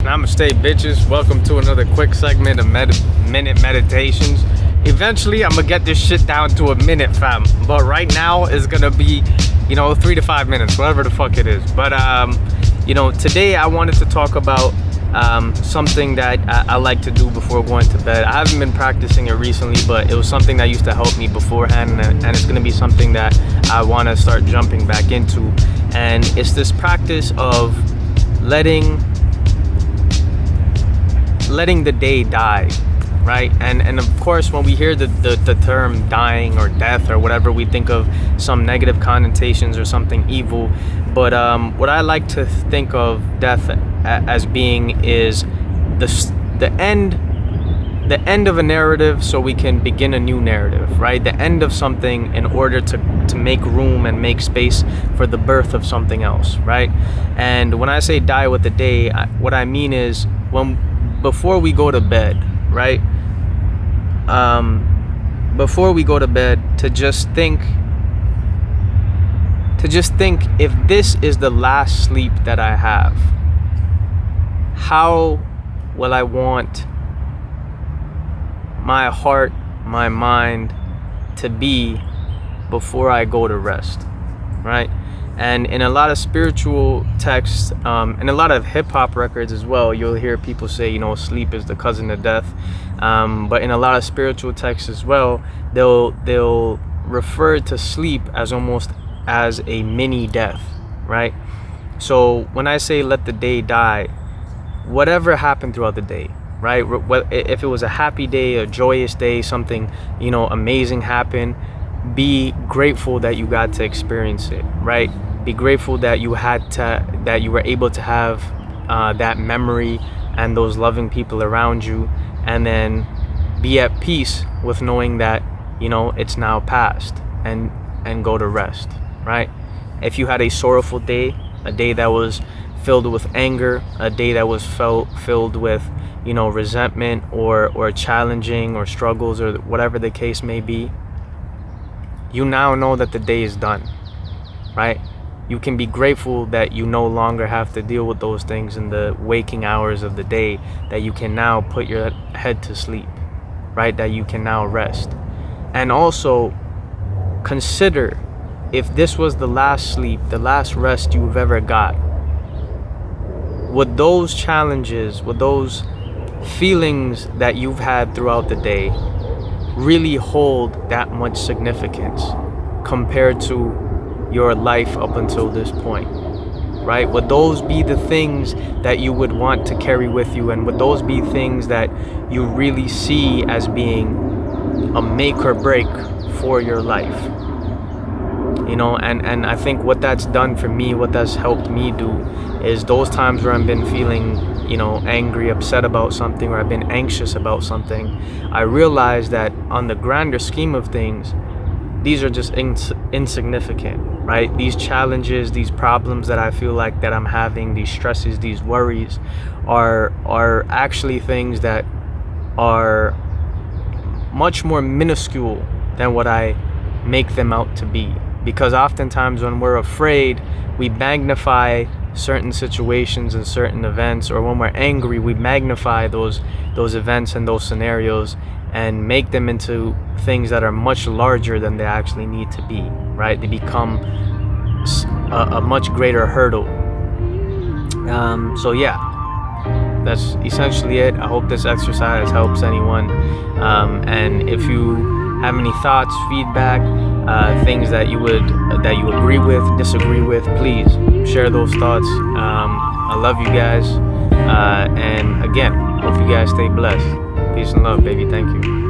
Namaste, bitches. Welcome to another quick segment of minute meditations. Eventually, I'm gonna get this shit down to a minute, fam. But right now, it's gonna be, 3 to 5 minutes, whatever the fuck it is. But, today I wanted to talk about something that I like to do before going to bed. I haven't been practicing it recently, but it was something that used to help me beforehand, and it's gonna be something that I wanna start jumping back into. And it's this practice of letting the day die, right? And of course, when we hear the term dying or death or whatever, we think of some negative connotations or something evil. But what I like to think of death as being is the end of a narrative, so we can begin a new narrative, right? The end of something in order to make room and make space for the birth of something else, right? And when I say die with the day, what I mean is before we go to bed, right? Before we go to bed, to just think if this is the last sleep that I have, how will I want my heart, my mind to be before I go to rest, right? And in a lot of spiritual texts, and a lot of hip-hop records as well, you'll hear people say, sleep is the cousin of death. But in a lot of spiritual texts as well, they'll refer to sleep as almost as a mini death, right? So when I say let the day die, whatever happened throughout the day, right? If it was a happy day, a joyous day, something, amazing happened, be grateful that you got to experience it, right? Be grateful that you were able to have that memory and those loving people around you, and then be at peace with knowing that, it's now past, and go to rest, right? If you had a sorrowful day, a day that was filled with anger, a day that was filled with, resentment or challenging or struggles or whatever the case may be, you now know that the day is done, right? You can be grateful that you no longer have to deal with those things in the waking hours of the day, that you can now put your head to sleep, right? That you can now rest. And also consider, if this was the last sleep, the last rest you've ever got, would those challenges, would those feelings that you've had throughout the day really hold that much significance compared to your life up until this point, right? Would those be the things that you would want to carry with you, and would those be things that you really see as being a make or break for your life? And I think what that's done for me, what that's helped me do, is those times where I've been feeling, angry, upset about something, or I've been anxious about something, I realize that on the grander scheme of things, these are just insignificant, right? These challenges, these problems that I feel like that I'm having, these stresses, these worries, are actually things that are much more minuscule than what I make them out to be. Because oftentimes when we're afraid, we magnify certain situations and certain events, or when we're angry, we magnify those events and those scenarios and make them into things that are much larger than they actually need to be, right? They become a much greater hurdle. So yeah, that's essentially it. I hope this exercise helps anyone. And if you have any thoughts, feedback, things that you agree with, disagree with, please share those thoughts. I love you guys, and again, hope you guys stay blessed. Peace and love, baby. Thank you.